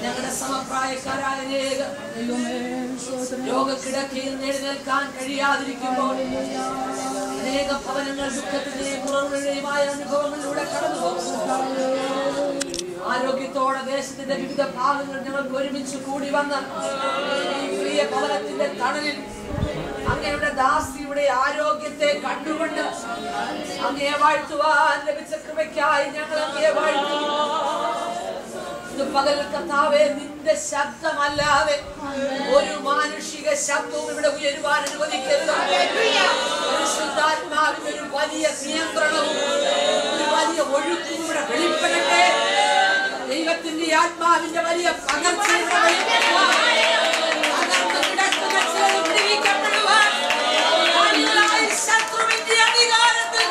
ഞങ്ങളുടെ സമപ്രായക്കാരായ രോഗക്കിടക്കയിൽ എഴുന്നേൽക്കാൻ കഴിയാതിരിക്കുമ്പോൾ അനേക ഭവനങ്ങൾ ദുഃഖത്തിന്റെയും കുറവുകളുടെയുമായ അനുഭവങ്ങളിലൂടെ കടന്നു പോകുന്നു. ആരോഗ്യത്തോടെ ദേശത്തിന്റെ വിവിധ ഭാഗങ്ങൾ ഞങ്ങൾക്ക് ഒരുമിച്ച് കൂടി വന്ന ഈ പ്രിയ ഭവനത്തിന്റെ തണലിൽ അങ്ങയുടെ ദാസിയുടെ ആരോഗ്യത്തെ കണ്ടുകൊണ്ട് അങ്ങയെ വാഴ്ത്തുവാൻ ലഭിച്ച കൃപയ്ക്കായി ഞങ്ങൾ അങ്ങയെ വാഴ്ത്തുന്നു. പകൽ കർത്താവേ, നിന്റെ ശബ്ദമല്ലാതെ ഒരു മാനുഷിക ശബ്ദവും ഇവിടെ ഉയരുവാൻ അനുവദിക്കരുത്. പരിശുദ്ധാത്മാവിന്റെ ഒരു വലിയ നിയന്ത്രണവും ഒരു വലിയ ഒഴുക്കും ഇവിടെ വെളിപ്പെടട്ടെ. ദൈവത്തിന്റെ ആത്മാവിന്റെ വലിയ പകർച്ചയും ശത്രുവിന്റെ അധികാരത്തിൽ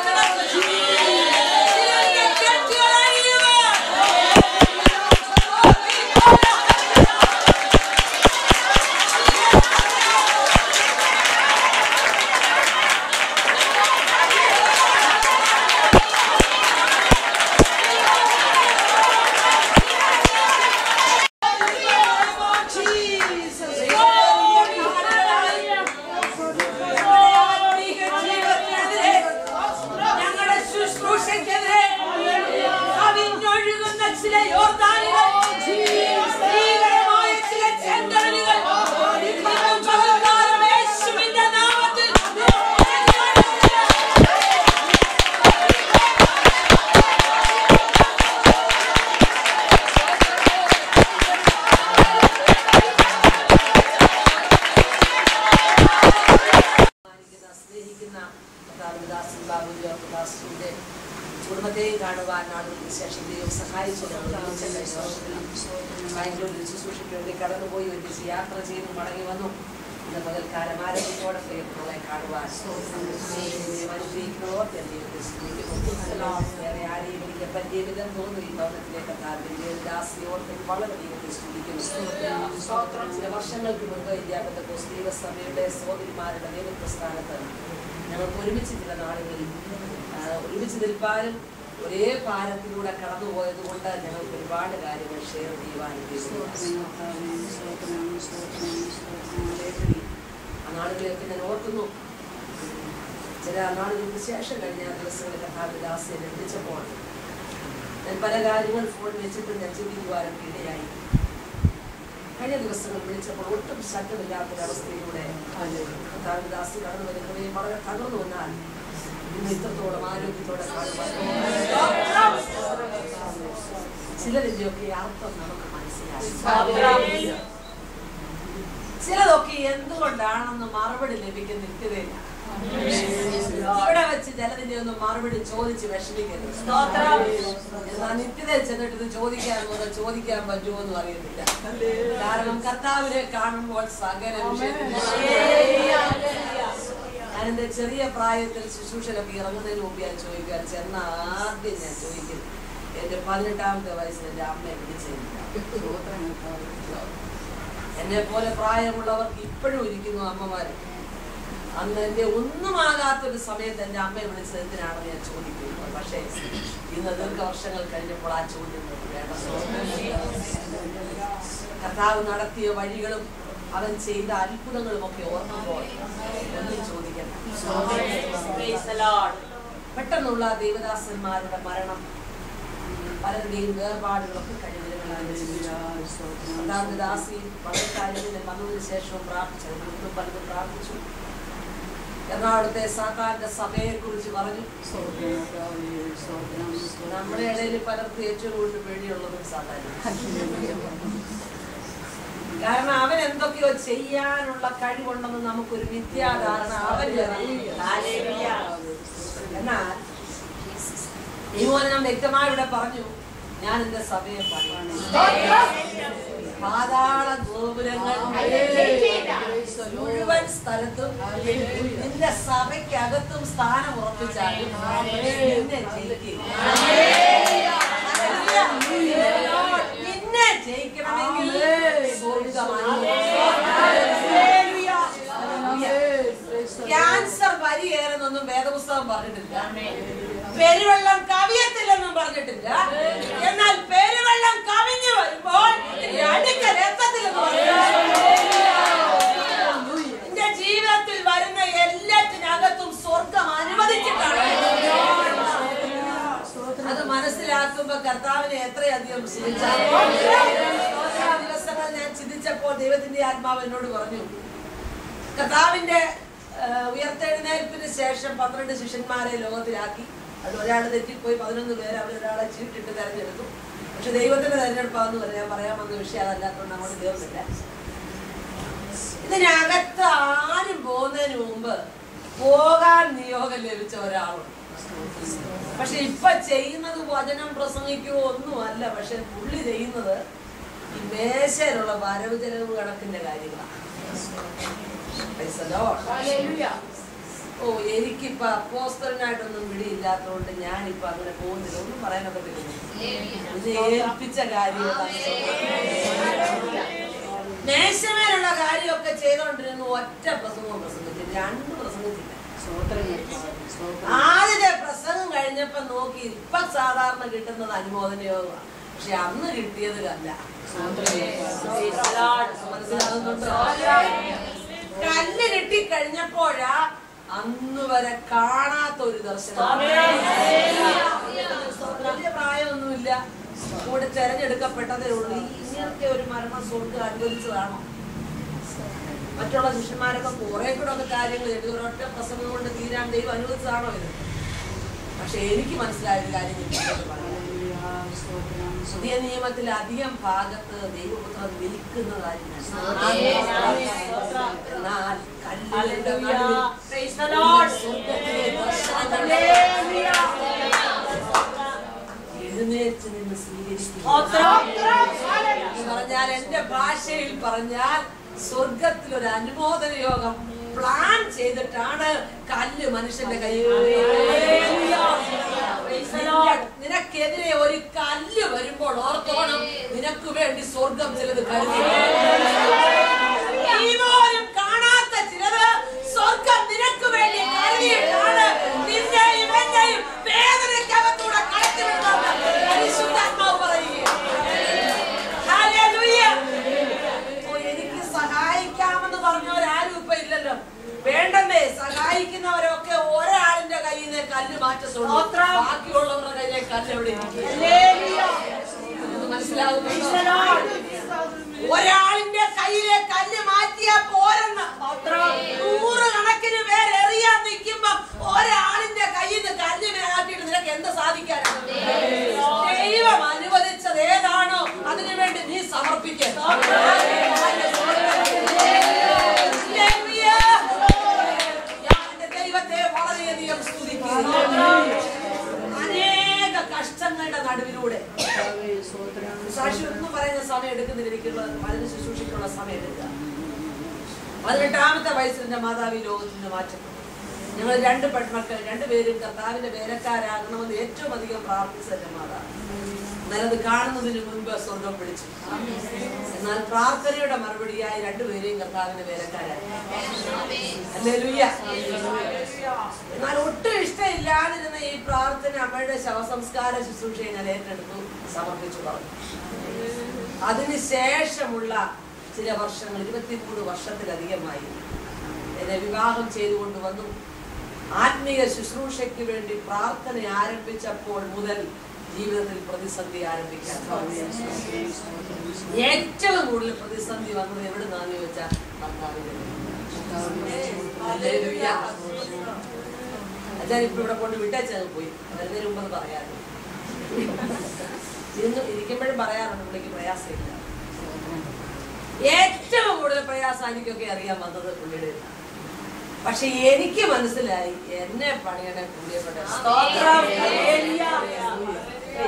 കുടുംബത്തെയും കാണുവാൻ നാളുകൾക്ക് ശേഷം ദൈവം സഹായിച്ചു. ബാംഗ്ലൂരിൽ ശുശ്രൂഷയ്ക്ക് വേണ്ടി കടന്നുപോയി ഒരുമിച്ച് യാത്ര ചെയ്ത് മടങ്ങി വന്നു. ഇന്ന് പകൽക്കാലം ആരോഗ്യത്തോടെ പ്രിയപ്പെട്ടവളെ കാണുവാൻ അനുഗ്രഹിക്കുന്നവർ വേറെ ആരെയും എനിക്ക് പറ്റിയ വിധം തോന്നുന്നു. ഈ ഭവനത്തിലേക്ക് ദാസിയോർത്ത് വളരെ ദൈവത്തെ സ്തുതിക്കുന്നു. ചില വർഷങ്ങൾക്ക് മുൻപ് ഇന്ത്യാപത്ത ദൈവ സഭയുടെ സഹോദരിമാരുടെ നേതൃത്വ സ്ഥാനത്ത് ഞങ്ങൾക്ക് ഒരുമിച്ച് ചില നാളുകളിൽ ഒരുമിച്ച് നിൽപ്പാനും ഒരേ ഭാരത്തിലൂടെ കടന്നുപോയത് കൊണ്ട് ഞങ്ങൾക്ക് ഒരുപാട് കാര്യങ്ങൾ ഷെയർ ചെയ്യുവാനും ആ നാളുകളെയൊക്കെ ഞാൻ ഓർക്കുന്നു. ചില നാളുകൾക്ക് ശേഷം കഴിഞ്ഞ ദിവസങ്ങളിൽ കഥാവിലാസിയെ ലഭിച്ചപ്പോൾ ഞാൻ പല കാര്യങ്ങൾ ഫോൺ വെച്ചിട്ട് ഞാൻ ചിന്തിക്കുവാനൊക്കെ ഇടയായി. കഴിഞ്ഞ ദിവസങ്ങൾ വിളിച്ചപ്പോൾ ഒട്ടും ശബ്ദമില്ലാത്തൊരവസ്ഥയിലൂടെ കഥാവിലാസി കടന്നു വരുന്നവയും വളരെ തകർന്നു വന്നാൽ ഇന്ന് ഇത്രത്തോളം ആരോഗ്യത്തോടെ കാണുവാൻ ചിലതിൻ്റെയൊക്കെ അർത്ഥം നമുക്ക് മനസ്സിലായി. ചിലതൊക്കെ എന്തുകൊണ്ടാണെന്ന് മറുപടി ലഭിക്കുന്ന നിത്യതയില്ല. ഇവിടെ വെച്ച് ചിലതിന്റെ ഒന്നും മറുപടി ചോദിച്ച് വിഷമിക്കരുത്. എന്നാൽ നിത്യതയിൽ ചെന്നിട്ട് ഇത് ചോദിക്കാൻ പറ്റുമോ എന്നും അറിയത്തില്ല. കാരണം കർത്താവിനെ കാണുമ്പോൾ സകല ഞാൻ എന്റെ ചെറിയ പ്രായത്തിൽ ശുശ്രൂഷയിലൊക്കെ ഇറങ്ങുന്നതിന് മുമ്പ് ഞാൻ ചോദിക്കാൻ ചെന്ന ആദ്യം ഞാൻ ചോദിക്കും, എന്റെ 18ാമത്തെ വയസ്സിൽ എന്റെ അമ്മയെ വിളിച്ചില്ല. എന്നെ പോലെ പ്രായമുള്ളവർക്ക് ഇപ്പോഴും ഇരിക്കുന്നു അമ്മമാര്. അന്ന് എന്റെ ഒന്നുമാകാത്തൊരു സമയത്ത് എന്റെ അമ്മയെ വിളിച്ചത് എന്തിനാണെന്ന് ഞാൻ ചോദിക്കുന്നു. പക്ഷേ ഇന്ന് ദീർഘവർഷങ്ങൾ കഴിഞ്ഞപ്പോൾ ആ ചോദ്യം വേണ്ട. കർത്താവ് നടത്തിയ വഴികളും അവൻ ചെയ്ത അത്ഭുതങ്ങളും ഒക്കെ ഓർക്കുമ്പോൾ ഒന്നും ചോദിക്കണം. പെട്ടെന്നുള്ള ദേവദാസന്മാരുടെ മരണം, പലരുടെയും വേർപാടുകളൊക്കെ കഴിഞ്ഞ ദാസി വളരെ കാര്യത്തിൽ വന്നതിന് ശേഷവും പ്രാർത്ഥിച്ചു. പലരും പ്രാർത്ഥിച്ചു. എറണാകുളത്തെ സാത്താന്റെ സഭയെ കുറിച്ച് പറഞ്ഞു. നമ്മുടെ ഇടയിൽ പലർക്കും ഏറ്റവും കൂടുതൽ പേടിയുള്ളതും സാത്താൻ. കാരണം അവൻ എന്തൊക്കെയോ ചെയ്യാനുള്ള കഴിവുണ്ടെന്ന് നമുക്കൊരു വിദ്യാധാരണ എന്നാൽ ഞാൻ വ്യക്തമായി ഇവിടെ പറഞ്ഞു, ഞാൻ എന്റെ സഭയെ പണിയാണ്. പാതാള ഗോപുരങ്ങൾ മുഴുവൻ സ്ഥലത്തും നിന്റെ സഭയ്ക്കകത്തും സ്ഥാനം ഉറപ്പിച്ചാലും നിന്നെ ജയിക്കണമെങ്കിൽ ക്യാൻസർ പരിയേറെന്നൊന്നും വേദപുസ്തകം പറഞ്ഞിട്ടില്ല. പെരുവെള്ളം കവിയത്തില്ലെന്നും പറഞ്ഞിട്ടില്ല. എന്നാൽ പെരുവെള്ളം കവിഞ്ഞു വരുമ്പോൾ ദൈവം ദിവസങ്ങൾ ഞാൻ ചിന്തിച്ചപ്പോൾ ദൈവത്തിന്റെ ആത്മാവ് എന്നോട് പറഞ്ഞു, കർത്താവിന്റെ ഉയർത്തെഴുന്നേൽപ്പിന് ശേഷം 12 ശിഷ്യന്മാരെ ലോകത്തിലാക്കി. അത് ഒരാൾ തെറ്റിപ്പോയി, 11 പേര് അവരൊരാളെ ചീട്ടിട്ട് തെരഞ്ഞെടുത്തു. പക്ഷെ ദൈവത്തിന്റെ തെരഞ്ഞെടുപ്പാന്ന് പറയാൻ പറയാമെന്ന വിഷയം അതല്ലാത്തതുകൊണ്ട് അങ്ങോട്ട് ദൈവമില്ല. ഇതിനകത്ത് ആരും പോകുന്നതിന് മുമ്പ് പോകാൻ നിയോഗം ലഭിച്ച ഒരാളുണ്ട്. പക്ഷെ ഇപ്പൊ ചെയ്യുന്നത് വചനം പ്രസംഗിക്കുകയോ ഒന്നുമല്ല. പക്ഷെ പുള്ളി ചെയ്യുന്നത് ഈ മേശയിലുള്ള വരവ് ചെലവ് കണക്കിന്റെ കാര്യങ്ങളാണ്. ഓ, എനിക്കിപ്പോ അപ്പോസ്തലനായിട്ടൊന്നും പിടിയില്ലാത്തതുകൊണ്ട് ഞാനിപ്പോ അങ്ങനെ പോകുന്നില്ല. ഒന്നും പറയാനൊക്കെ ഏൽപ്പിച്ച കാര്യങ്ങളാണ്. മേശമേലുള്ള കാര്യമൊക്കെ ചെയ്തോണ്ടിരുന്നു. ഒറ്റ പ്രസംഗവും പ്രസംഗിച്ചില്ല, 2 പ്രസംഗിച്ചില്ല. ആദ്യത്തെ പ്രസംഗം കഴിഞ്ഞപ്പോ നോക്കി ഇപ്പൊ സാധാരണ കിട്ടുന്നത് അനുമോദനയോഗമാണ്. പക്ഷെ അന്ന് കിട്ടിയത് അല്ല. മനസ്സിലാകുന്നുണ്ടോ? കല്ല് കിട്ടിക്കഴിഞ്ഞപ്പോഴാ അന്ന് വരെ കാണാത്തൊരു ദർശനം. വലിയ പ്രായമൊന്നുമില്ല, കൂടെ തെരഞ്ഞെടുക്കപ്പെട്ടതേ ഉള്ളൂ. ഇങ്ങനത്തെ ഒരു മരണം സ്വർഗ്ഗം അനുവദിച്ചതാണോ? മറ്റുള്ള ശിഷ്യന്മാരൊക്കെ കുറെ കൂടെ ഒക്കെ കാര്യങ്ങൾ ചെയ്തു. ഒരൊറ്റ പ്രസംഗം കൊണ്ട് തീരാൻ ദൈവം അനുവദിച്ചതാണോ ഇത്? പക്ഷെ എനിക്ക് മനസ്സിലായൊരു കാര്യം പുതിയ നിയമത്തിൽ അധികം ഭാഗത്ത് ദൈവപുത്രൻ വിൽക്കുന്ന കാര്യമാണ്. എന്നാൽ എഴുന്നേറ്റ് നിന്ന് സ്വീകരിക്കുന്നു പറഞ്ഞാൽ, എന്റെ ഭാഷയിൽ പറഞ്ഞാൽ സ്വർഗത്തിൽ ഒരു അനുമോദന യോഗം പ്ലാൻ ചെയ്തിട്ടാണ് കല്ല് മനുഷ്യന്റെ കയ്യിൽ. നിനക്കെതിരെ ഒരു കല്ല് വരുമ്പോൾ ഓർത്തോണം, നിനക്ക് വേണ്ടി സ്വർഗം ചിലത് കരുതി. ഇതുപോലും കാണാത്ത ചിലത് സ്വർഗം നിനക്ക് വേണ്ടി കരുതിയിട്ടാണ് നിന്നെയും എന്നെയും വേദനയ്ക്കകത്തൂടെ കടത്തിവിടുന്നത്. പരിശുദ്ധാത്മാവ് പറയുകയാണ്. എനിക്ക് സഹായിക്കാമെന്ന് പറഞ്ഞവരാരും ഇപ്പൊ ഇല്ലല്ലോ. വേണ്ടല്ലേ? സഹായിക്കുന്നവരൊക്കെ ഒരാളിന്റെ കയ്യിൽ നിന്ന് കല്ല് മാറ്റത്തുള്ളൂ. ബാക്കിയുള്ളവരുടെ കയ്യിലെ കല്ല് എവിടെ മനസ്സിലാവുന്നുണ്ടോ? ഒരാളിന്റെ കയ്യിലെ കല്ല് മാറ്റിയാ പോരെന്ന് 100 കണക്കിന് പേര് എറിയാൻ നിൽക്കുമ്പോ ഒരാളിന്റെ കയ്യിൽ നിന്ന് കല്ല് മാറ്റിയിട്ട് നിനക്ക് എന്ത് സാധിക്കാനാണ്? ദൈവം അനുവദിച്ചത് ഏതാണോ അതിനുവേണ്ടി നീ സമർപ്പിക്കുക. ദൈവത്തെ വളരെയധികം സ്തുതിക്കുന്നു. അനേക കഷ്ടങ്ങളുടെ നടുവിലൂടെ സാക്ഷി ഒന്നും പറയുന്ന സമയം എടുക്കുന്നില്ല. എനിക്കുള്ള മരുന്ന് ശുശ്രൂഷയ്ക്കുള്ള സമയം എടുക്കുക. 18ാമത്തെ വയസ്സിൽ എന്റെ മാതാവ് ഈ ലോകത്തിൽ നിന്ന് മാറ്റപ്പെട്ടു. ഞങ്ങൾ 2 പെൺമക്കൾ, 2 പേരും കർത്താവിന്റെ വേലക്കാരാകണമെന്ന് ഏറ്റവും അധികം പ്രാർത്ഥിച്ച എന്റെ മാതാവ് നല്ലത് കാണുന്നതിന് മുൻപ് സ്വർഗം പിടിച്ചു. എന്നാൽ പ്രാർത്ഥനയുടെ മറുപടിയായി 2 പേരെയും കർത്താവിന്റെ വേലക്കാരായി. ഹല്ലേലൂയ. എന്നാൽ ഒട്ടും ഇഷ്ടമില്ലാതിരുന്ന ഈ പ്രാർത്ഥന അമ്മയുടെ ശവസംസ്കാര ശുശ്രൂഷയെ ഞാൻ ഏറ്റെടുത്തു, സമർപ്പിച്ചു പറഞ്ഞു. അതിനുശേഷമുള്ള ചില വർഷങ്ങൾ, 23 വർഷത്തിലധികമായി എന്നെ വിവാഹം ചെയ്തുകൊണ്ടുവന്നു. ആത്മീയ ശുശ്രൂഷയ്ക്ക് വേണ്ടി പ്രാർത്ഥന ആരംഭിച്ചപ്പോൾ മുതൽ ജീവിതത്തിൽ പ്രതിസന്ധി ആരംഭിക്കാൻ ഏറ്റവും കൂടുതൽ പ്രതിസന്ധി വന്നത് എവിടുന്നാന്ന് ചോദിച്ചാൽ അച്ഛൻ ഇപ്പൊ ഇവിടെ കൊണ്ട് വിട്ടേച്ചത് പോയി. വരുന്നതിന് മുമ്പ് പറയാറുണ്ട്, ഇരിക്കുമ്പോഴും പറയാറുണ്ട് പുള്ളിക്ക് പ്രയാസമില്ല. ഏറ്റവും കൂടുതൽ പ്രയാസം എനിക്കൊക്കെ അറിയാൻ വന്നത് പുള്ളിയുടെ. പക്ഷെ എനിക്ക് മനസ്സിലായി എന്നെ പണിയുടെ പുള്ളിയപ്പെട്ട.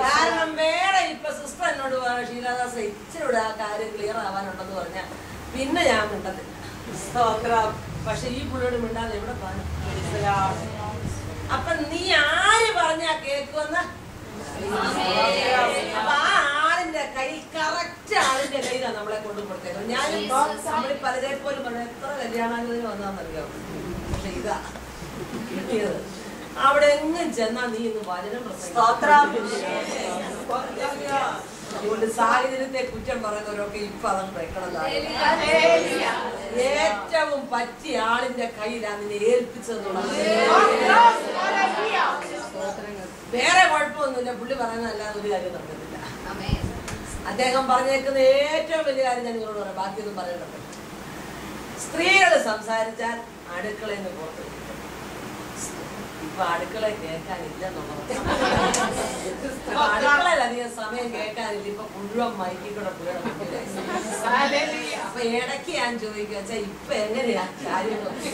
കാരണം വേറെ ഇപ്പൊ സിസ്റ്റർ എന്നോട് ഷീലാദാസ് ഇച്ചിരി ആ കാര്യം ക്ലിയർ ആവാനുണ്ടെന്ന് പറഞ്ഞാൽ പിന്നെ ഞാൻ മിണ്ടത്തില്ല. പക്ഷെ ഈ പുള്ളിയോട് മിണ്ടാതെ എവിടെ പോകാൻ? അപ്പൊ നീ ആര് പറഞ്ഞാ കേക്കുവെന്ന്? അപ്പൊ ആ ആളിന്റെ കൈ, കറക്റ്റ് ആളിന്റെ കയ്യിലാണ് നമ്മളെ കൊണ്ടുപോട്ടേക്കുന്നത്. ഞാനിപ്പോ നമ്മളീ പലരെ പോലും പറഞ്ഞ എത്ര കല്യാണാലോചന വന്നാന്നറിയാം. പക്ഷെ ഇതാ കിട്ടിയത്. അവിടെ എങ്ങും ചെന്നാ നീ ഇന്ന് വചനം അതുകൊണ്ട് സാഹചര്യത്തെ കുറ്റം പറയുന്നവരൊക്കെ ഇപ്പൊ അതങ്ങ് വെക്കണതാണ്. ഏറ്റവും പറ്റിയ ആളിന്റെ കയ്യിലാണ് നിന്നെ ഏൽപ്പിച്ചതെന്നുള്ളത്. വേറെ കുഴപ്പമൊന്നുമില്ല, പുള്ളി പറയുന്നതല്ലാതെ ഒരു കാര്യം നടക്കത്തില്ല. അദ്ദേഹം പറഞ്ഞേക്കുന്ന ഏറ്റവും വലിയ കാര്യം ഞാൻ നിങ്ങളോട് പറയാം, ബാക്കിയൊന്നും പറയണ്ടല്ലോ. സ്ത്രീകൾ സംസാരിച്ചാൽ അടുക്കളയിൽ നിന്ന് പുറത്തു. ഇപ്പൊ അടുക്കള കേൾക്കാനില്ലെന്നുള്ളത്, അടുക്കളയിൽ അധികം സമയം കേൾക്കാനില്ല. ഇപ്പൊ മുഴുവൻ മൈക്കിക്കൂടെ പുഴയുടെ മുന്നിലായി. അപ്പൊ ഇടയ്ക്ക് ഞാൻ ചോദിക്കുക വെച്ചാൽ ഇപ്പൊ എങ്ങനെയാ കാര്യങ്ങളൊക്കെ?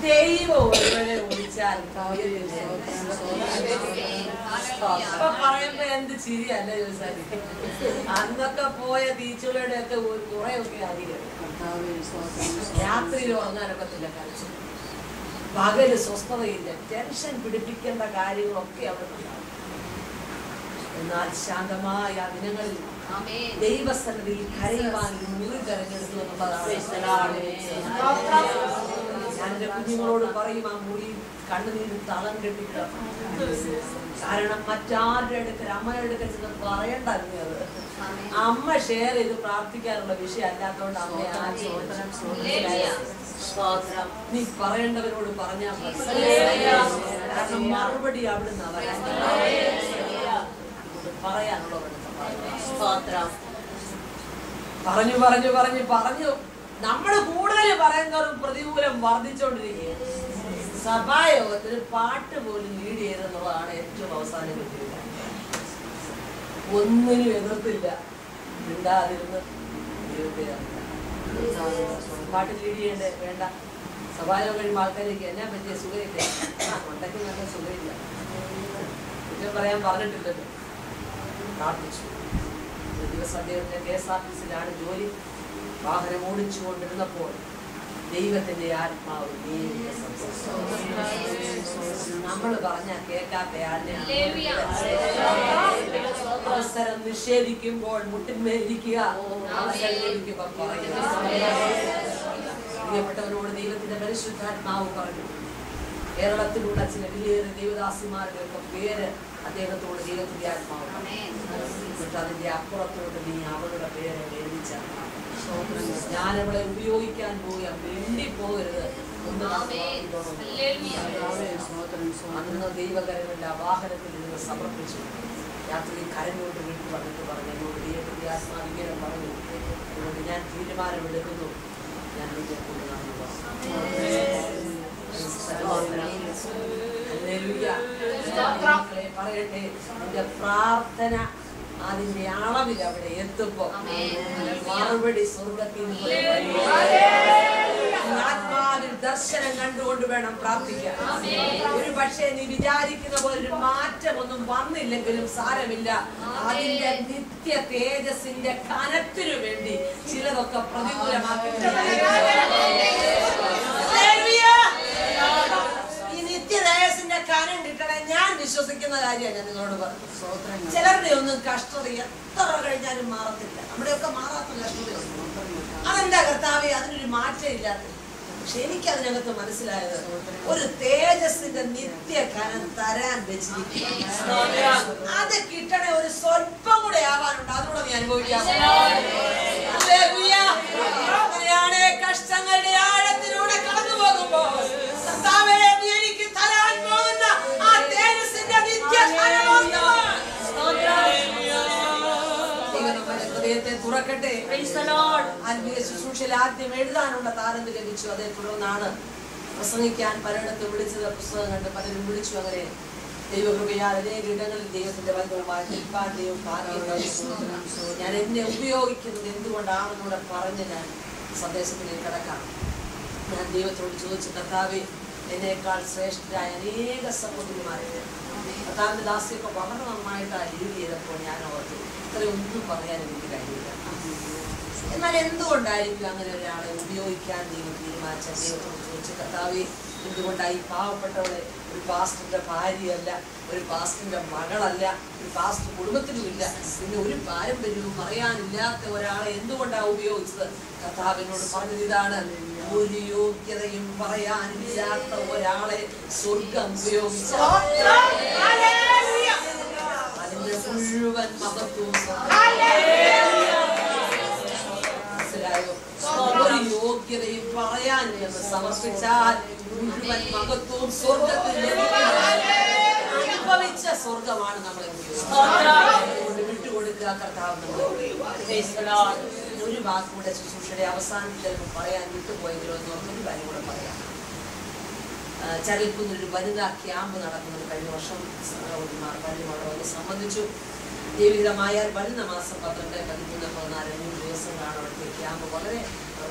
ദൈവം ഒരുവനെ വിളിച്ചാൽ അപ്പൊ പറയുമ്പോ എന്ത് ചിരിയല്ല ചോദിച്ചാൽ. അന്നൊക്കെ പോയ ബീച്ചുകളുടെ ഒക്കെ കുറെ ഒക്കെ അധികം. രാത്രിയിൽ ഉറങ്ങാനൊക്കത്തില്ല, കളിച്ചു. പകല് സ്വസ്ഥതയില്ല, ടെൻഷൻ പിടിപ്പിക്കേണ്ട കാര്യങ്ങളൊക്കെ അവിടെ ഉണ്ടാവും. എന്നാൽ ശാന്തമായ ദിനങ്ങളിൽ ദൈവസന്നിധിയിൽ കരയുവാൻ മുറി തെരഞ്ഞെടുത്തു എന്നുള്ളതാണ്. ഞാൻ എന്റെ കുഞ്ഞുങ്ങളോട് പറയും, ആ മുറി കണ്ണുനീര് തളം കെട്ടിട്ട്. കാരണം മറ്റാരുടെ അടുക്കൽ, അമ്മയുടെ അടുക്കൽ ചെന്ന് പറയണ്ടായിരുന്നു. അത് അമ്മ ഷെയർ ചെയ്ത് പ്രാർത്ഥിക്കാനുള്ള വിഷയം അല്ലാത്തതുകൊണ്ട് അമ്മയെ ആ ചോദനം നീ പറയേണ്ടവരോട് പറഞ്ഞാൽ മതി. കാരണം മറുപടി അവിടുന്ന് പറയാനുള്ളവരുടെ പറഞ്ഞു പറഞ്ഞു പറഞ്ഞു പറഞ്ഞു നമ്മള് കൂടുതൽ പറയുന്നവരും പ്രതികൂലം വർദ്ധിച്ചോണ്ടിരിക്കുക. സഭായോഗത്തിന് പാട്ട് പോലും ലീഡ് ചെയ്തെന്നുള്ളതാണ് ഏറ്റവും അവസാനം കിട്ടിയത്. ഒന്നിനും എതിർത്തില്ല, മിണ്ടാതിരുന്ന് പാട്ട് ലീഡ് ചെയ്യണ്ടേ വേണ്ട. സഭായോഗം കഴിയുമ്പോൾ ആൾക്കാർക്ക് എന്നാ പറ്റിയ സുഖമില്ല, കൊണ്ടൊക്കെ നല്ല സുഖമില്ല, കുറ്റം പറയാൻ പറഞ്ഞിട്ടില്ലല്ലോ. പ്രാർത്ഥിച്ചു. ഒരു ദിവസം അദ്ദേഹത്തിന്റെ KSRTCയിലാണ് ജോലി. വാഹനം ഓടിച്ചു കൊണ്ടിരുന്നപ്പോൾ ദൈവത്തിന്റെ ആത്മാവ് നമ്മൾ പറഞ്ഞ കേൾക്കാത്തയാളിനെ അവസരം നിഷേധിക്കുമ്പോൾ മുട്ടിന്മേലിരിക്കുക, അവസരം ലഭിക്കുമ്പോൾ പറയുക. പ്രിയപ്പെട്ടവരോട് ദൈവത്തിന്റെ പരിശുദ്ധാത്മാവ് പറഞ്ഞു. കേരളത്തിലുള്ള ചില വലിയേറെ ദൈവദാസിമാരുടെ ഒക്കെ പേര് അദ്ദേഹത്തോട് ദൈവത്തിന്റെ ആത്മാവ് എന്നിട്ട് അതിന്റെ അപ്പുറത്തോട്ട് നീ അവരുടെ പേര് എഴുതിച്ച. ഞാനവളെ ഉപയോഗിക്കാൻ പോവുക, വേണ്ടി പോകരുത്. അന്ന് ദൈവകരങ്ങളുടെ വാഹനത്തിൽ നിന്ന് സമർപ്പിച്ചു. രാത്രി കരഞ്ഞോട്ട് വീട്ടിൽ വന്നിട്ട് പറഞ്ഞു, എന്നോട് ദൈവത്തിന്റെ ആത്മാവ് ഇങ്ങനെ പറഞ്ഞു, അതുകൊണ്ട് ഞാൻ തീരുമാനമെടുക്കുന്നു, ഞാൻ നിന്നെ കൊണ്ട് പറയട്ടെ. എന്റെ പ്രാർത്ഥന അതിന്റെ അളവിൽ അവിടെ എത്തുമ്പോ മറുപടി സ്വർഗത്തിൽ ആത്മാവിൽ ദർശനം കണ്ടുകൊണ്ട് വേണം പ്രാർത്ഥിക്കാൻ. ഒരു പക്ഷേ നീ വിചാരിക്കുന്ന പോലെ ഒരു മാറ്റമൊന്നും വന്നില്ലെങ്കിലും സാരമില്ല. അതിന്റെ നിത്യ തേജസ്സിന്റെ കനത്തിനു വേണ്ടി ചിലതൊക്കെ പ്രതികൂലമാക്കി. ഈ നിത്യതേജസ്സിന്റെ കനം കിട്ടണേ ഞാൻ വിശ്വസിക്കുന്ന കാര്യമാണ് ഞാൻ നിങ്ങളോട് പറഞ്ഞു. ചിലരുടെ ഒന്നും കഷ്ടത എത്ര കഴിഞ്ഞാലും മാറത്തില്ല. നമ്മുടെയൊക്കെ മാറാത്ത കഷ്ടതയൊന്നും. അതെന്താ കർത്താവേ, അതിനൊരു മാറ്റം ഇല്ലാത്ത. പക്ഷെ എനിക്കതിനകത്ത് മനസ്സിലായത് ഒരു തേജസ്സിന്റെ നിത്യ കനം തരാൻ വെച്ചിരിക്കുക. അത് കിട്ടണേ ഒരു സ്വല്പം കൂടെ ആവാനുണ്ട്. അതുകൂടെ നീ അനുഭവിക്കാം. അങ്ങനെയാണ് കഷ്ടങ്ങളുടെ ആഴത്തിലൂടെ കടന്നു പോകുമ്പോൾ കർത്താവേ നീ എനിക്ക് തരാൻ പോകുന്ന ആ തേജസ്സിന്റെ നിത്യ ഹൃദയത്തെ തുറക്കട്ടെ. ആത്മീയ ശുശ്രൂഷയിൽ ആദ്യം എഴുതാനുള്ള താരന്ത് ലഭിച്ചു. അതേ തുടർന്നാണ് പ്രസംഗിക്കാൻ പലയിടത്ത് വിളിച്ചത്. പുസ്തകം കണ്ട് പലരും വിളിച്ചു. അങ്ങനെ ദൈവകൃപയാൽ അനേക ഇടങ്ങളിൽ ദൈവത്തിന്റെ ബന്ധവുമായി നിൽപ്പാൻ ദൈവം ഭാഗ്യം. ഞാൻ എന്നെ ഉപയോഗിക്കുന്നത് എന്തുകൊണ്ടാണെന്നൂടെ പറഞ്ഞ് ഞാൻ സന്ദേശത്തിലേക്ക് കടക്കാം. ഞാൻ ദൈവത്തോട് ചോദിച്ചു, കർത്താവേ എന്നേക്കാൾ ശ്രേഷ്ഠരായ അനേക സഹോദരിമാരുടെ കർത്താവിന്റെ ദാസിയൊക്കെ വളരെ നന്നായിട്ടാണ് ലീഡ് ചെയ്തപ്പോൾ ഞാൻ ഓർത്തു ഇത്രയൊന്നും പറയാൻ എനിക്ക് കഴിയില്ല. എന്നാൽ എന്തുകൊണ്ടായിരിക്കും അങ്ങനെ ഒരാളെ ഉപയോഗിക്കാൻ ദൈവം തീരുമാനിച്ച? ദൈവത്തോട് ചോദിച്ചു, കർത്താവേ എന്തുകൊണ്ടായി പാവപ്പെട്ടവളെ ഒരു പാസ്റ്ററിന്റെ ഭാര്യയല്ല, ഒരു പാസ്റ്ററിന്റെ മകളല്ല, ഒരു പാസ്റ്റർ കുടുംബത്തിലുമില്ല, പിന്നെ ഒരു പാരമ്പര്യവും അറിയാനില്ലാത്ത ഒരാളെ എന്തുകൊണ്ടാണ് ഉപയോഗിച്ചത്? കർത്താവിനോട് പറഞ്ഞത് ഇതാണ്, ഒരു യോഗ്യതയും പറയാനില്ലാത്ത ഒരാളെ സ്വർഗം ഉപയോഗിച്ച അതിന്റെ മുഴുവൻ മഹത്വവും മനസ്സിലായോ? ഒരു യോഗ്യതയും പറയാനില്ലെന്ന് സമർപ്പിച്ചാൽ മുഴുവൻ മഹത്വവും സ്വർഗത്തിൽ അനുഭവിച്ച സ്വർഗമാണ് നമ്മളെ വിട്ടുകൊടുക്കുക. ഒരു വാക്കുകൂടെ ശുശ്രൂഷയുടെ അവസാനത്തിൽ ചിലപ്പോൾ പറയാൻ വിട്ടുപോയെങ്കിലോ എന്ന് ഒരു കാര്യം കൂടെ പറയാം. ചരൽക്കുന്നൊരു വനിതാ ക്യാമ്പ് നടക്കുന്നത് കഴിഞ്ഞ വർഷം പള്ളിമാളവനെ സംബന്ധിച്ചു. ദൈവികമായാൽ വരുന്ന മാസം 12, 13, 14 5 ദിവസങ്ങളാണ് അവിടുത്തെ ക്യാമ്പ്. വളരെ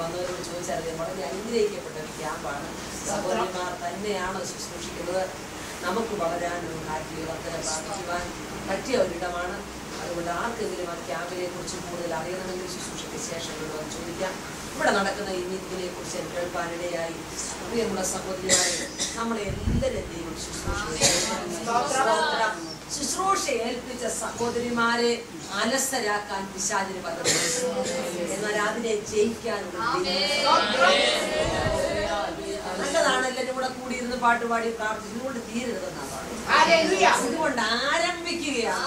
വന്നവരോട് ചോദിച്ചറിയാം, വളരെ അനുഗ്രഹിക്കപ്പെട്ട ഒരു ക്യാമ്പാണ്. സഹോദരിമാർ തന്നെയാണ് ശുശ്രൂഷിക്കുന്നത്. നമുക്ക് വളരാനും ആത്മീയവർദ്ധന പ്രാപിക്കുവാൻ പറ്റിയ ഒരിടമാണ്. അതുകൊണ്ട് ആർക്കെങ്കിലും ആ ക്യാമ്പിനെ കുറിച്ച് കൂടുതൽ അറിയണമെങ്കിൽ ശുശ്രൂഷയ്ക്ക് ശേഷം ചോദിക്കാം. ഇവിടെ നടക്കുന്ന ഈ മീറ്റിങ്ങിനെ കുറിച്ച് കേൾപ്പാനിടയായി പ്രിയമുള്ള സഹോദരിമാരെ, നമ്മളെ എല്ലാവരും ദൈവം ശുശ്രൂഷ ഏൽപ്പിച്ച സഹോദരിമാരെ അലസരാക്കാൻ പിശാചിന് പറ്റും. എന്നാൽ അതിനെ ജയിക്കാനുള്ള നല്ലതാണ്. എല്ലാവരും കൂടെ കൂടിയിരുന്ന് പാട്ടുപാടി പ്രാർത്ഥിച്ചുകൊണ്ട് തീരരുതെന്നാണ്. അതുകൊണ്ട് ആരംഭിക്കുകയാണ്.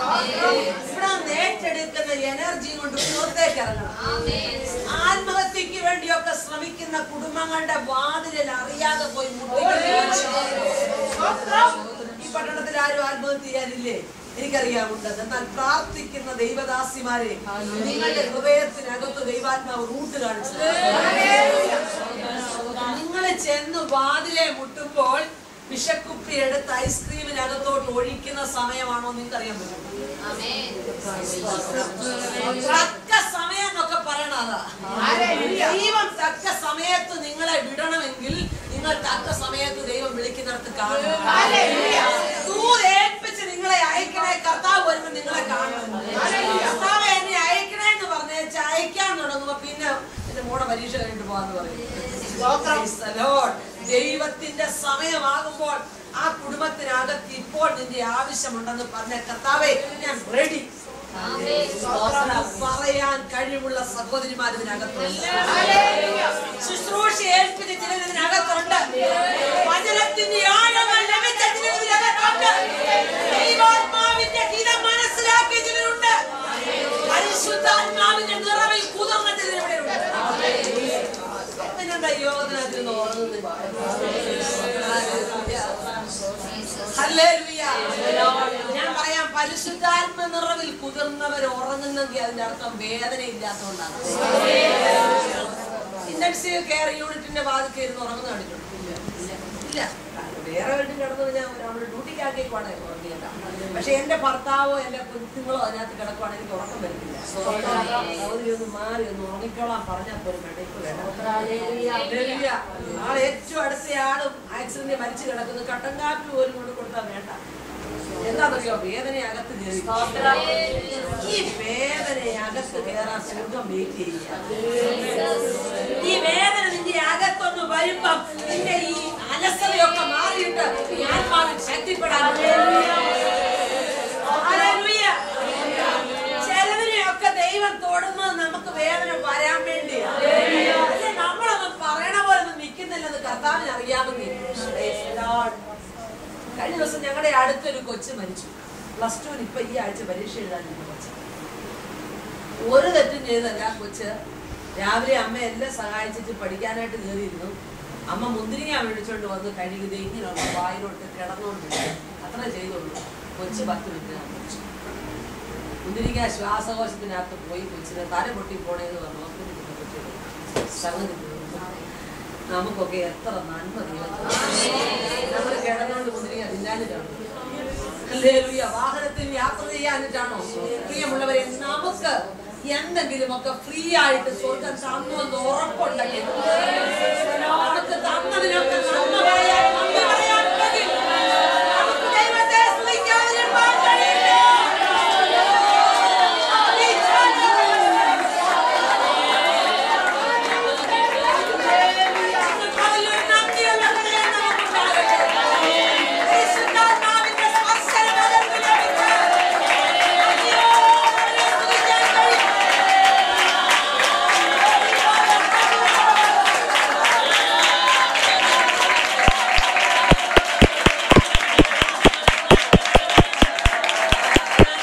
ഇവിടെ നേറ്റെടുക്കുന്ന എനർജി കൊണ്ട് പുറത്തേക്ക് ഇറങ്ങണം. ആത്മഹത്യക്ക് വേണ്ടിയൊക്കെ ശ്രമിക്കുന്ന കുടുംബങ്ങളുടെ വാതിലിൽ അറിയാതെ പോയി ഈ പട്ടണത്തിൽ ആരും ആത്മഹത്യ ചെയ്യാനില്ലേ? എനിക്കറിയാമുണ്ടെന്ന്. എന്നാൽ പ്രാർത്ഥിക്കുന്ന ദൈവദാസിമാരെ നിങ്ങളുടെ ഹൃദയത്തിനകത്ത് ദൈവാത്മാവ് റൂട്ട് കാണിച്ചു. നിങ്ങൾ ചെന്ന് വാതിലെ മുട്ടുമ്പോൾ വിഷക്കുപ്പി എടുത്ത് ഐസ്ക്രീമിനകത്തോട്ട് ഒഴിക്കുന്ന സമയമാണോ നിങ്ങൾക്കറിയാൻ പറ്റും? തക്ക സമയം എന്നൊക്കെ പറയണതാ. ദൈവം തക്ക സമയത്ത് നിങ്ങളെ വിടണമെങ്കിൽ നിങ്ങൾ തക്ക സമയത്ത് ദൈവം വിളിക്കുന്നിടത്ത് കാണും. ഏൽപ്പിച്ച് നിങ്ങളെ അയക്കണേ, കർത്താവ് വരുമ്പോൾ നിങ്ങളെ കാണണം. കർത്താവ് എന്നെ അയക്കണേ എന്ന് പറഞ്ഞേച്ച് അയക്കാൻ തുടങ്ങുമ്പോ പിന്നെ എന്റെ മോടെ പരീക്ഷ കഴിഞ്ഞിട്ട് പോവാന്ന് പറയും. ദൈവത്തിന്റെ സമയമാകുമ്പോൾ ആ കുടുംബത്തിനകത്ത് ഇപ്പോൾ നിന്റെ ആവശ്യമുണ്ടെന്ന് പറഞ്ഞ കർത്താവേ ഞാൻ റെഡി പറയാൻ കഴിവുള്ള സഹോദരിമാർ ഇതിനകത്തുണ്ട്. ശുശ്രൂഷ ഏൽപ്പിച്ച ചിലർ ഇതിനകത്തുണ്ട്. വചനത്തിന്റെ ആഴങ്ങൾ ലഭിച്ച ചിലർ ഇതിനകത്തുണ്ട്. ദൈവാത്മാവിന്റെ ഹിതം മനസ്സിലാക്കിയ ചിലരുണ്ട്. പരിശുദ്ധാത്മാവിന്റെ നിറവിൽ കുതിർന്ന ചിലരിവിടെയുണ്ട്. പിന്നെന്താ യോഗത്തിനകത്ത് ഞാൻ പറയാം, പരിശുദ്ധാത്മ നിറവിൽ കുതിർന്നവർ ഉറങ്ങുന്നെങ്കിൽ അതിന്റെ അർത്ഥം വേദന ഇല്ലാത്തതുകൊണ്ടാണ്. ഇന്റൻസീവ് കെയർ യൂണിറ്റിന്റെ വാതിൽക്ക് ഇരുന്ന് ഉറങ്ങുന്ന കണ്ടിട്ടുണ്ട്? ഇല്ല. വേറെ വീട്ടിൽ കിടന്നു നമ്മൾ ഡ്യൂട്ടിക്ക് ആക്കിയേക്കുവാണ് ഉറങ്ങിയല്ല. പക്ഷെ എന്റെ ഭർത്താവോ എന്റെ കുഞ്ഞുങ്ങളോ അതിനകത്ത് കിടക്കുവാണെങ്കിൽ എനിക്ക് ഉറക്കം വരുന്നില്ല. സൗകര്യം ഒന്ന് മാറി ഒന്ന് ഉറങ്ങിക്കോളാൻ പറഞ്ഞാൽ പോലും വേണ്ട. ആളെ ഏറ്റവും അടുത്തയാളും ആക്സിഡന്റ് മരിച്ചു കിടക്കുന്നു. കട്ടൻ കാപ്പി പോലും കൊണ്ട് കൊടുത്താൽ വേണ്ട. എന്താണെന്നറിയോ? വേദനയകത്ത് കയറി. ഈ വേദനയകത്ത് കയറാൻ സ്വർഗം വെയിറ്റ് ചെയ്യുക. ഈ വേദന നിന്റെ അകത്തൊന്ന് വരുമ്പം നിന്റെ ഈ അലസതയൊക്കെ മാറിയിട്ട് ആത്മാവിൽ ശക്തിപ്പെടാൻ. ചിലവരെയൊക്കെ ദൈവം തൊടുന്നത് നമുക്ക് വേദന വരാൻ വേണ്ടിയാണ്. അല്ലെ നമ്മളൊന്നും പറയണ പോലെ ഒന്നും നിൽക്കുന്നില്ലെന്ന് കർത്താവിന് അറിയാമെന്ന്. കഴിഞ്ഞ ദിവസം ഞങ്ങളുടെ അടുത്തൊരു കൊച്ചു മരിച്ചു. +2 ഇപ്പൊ ഈ ആഴ്ച പരീക്ഷ എഴുതാനിരുന്ന കൊച്ച്. ഒരു തെറ്റും ചെയ്തല്ല. കൊച്ച് രാവിലെ അമ്മ എല്ലാം സഹായിച്ചിട്ട് പഠിക്കാനായിട്ട് കയറിയിരുന്നു. അമ്മ മുന്തിരിങ്ങ മേടിച്ചോണ്ട് വന്ന് കഴുകിയത് ഇങ്ങനെ വായിലോട്ട് കിടന്നുകൊണ്ടിരുന്നു. അത്ര ചെയ്തോളൂ. കൊച്ച് 10 മിനിറ്റ് മരിച്ചു. മുന്തിരിങ്ങ ശ്വാസകോശത്തിനകത്ത് പോയി കൊച്ചിന് തല പൊട്ടി പോണേന്ന് പറഞ്ഞു. സംഗതി നമുക്കൊക്കെ എത്ര നന്മ നമ്മൾ കിടന്നുകൊണ്ട് മുന്തിരിങ്ങ തിന്നാനിട്ടാണോ? വാഹനത്തിൽ യാത്ര ചെയ്യാനിട്ടാണോ? പ്രിയമുള്ളവരെ, നമുക്ക് എന്തെങ്കിലുമൊക്കെ ഫ്രീ ആയിട്ട് സ്വർഗം തന്നു എന്ന് ഉറപ്പുണ്ടെങ്കിൽ നമുക്ക് തന്നതിനൊക്കെ നന്മ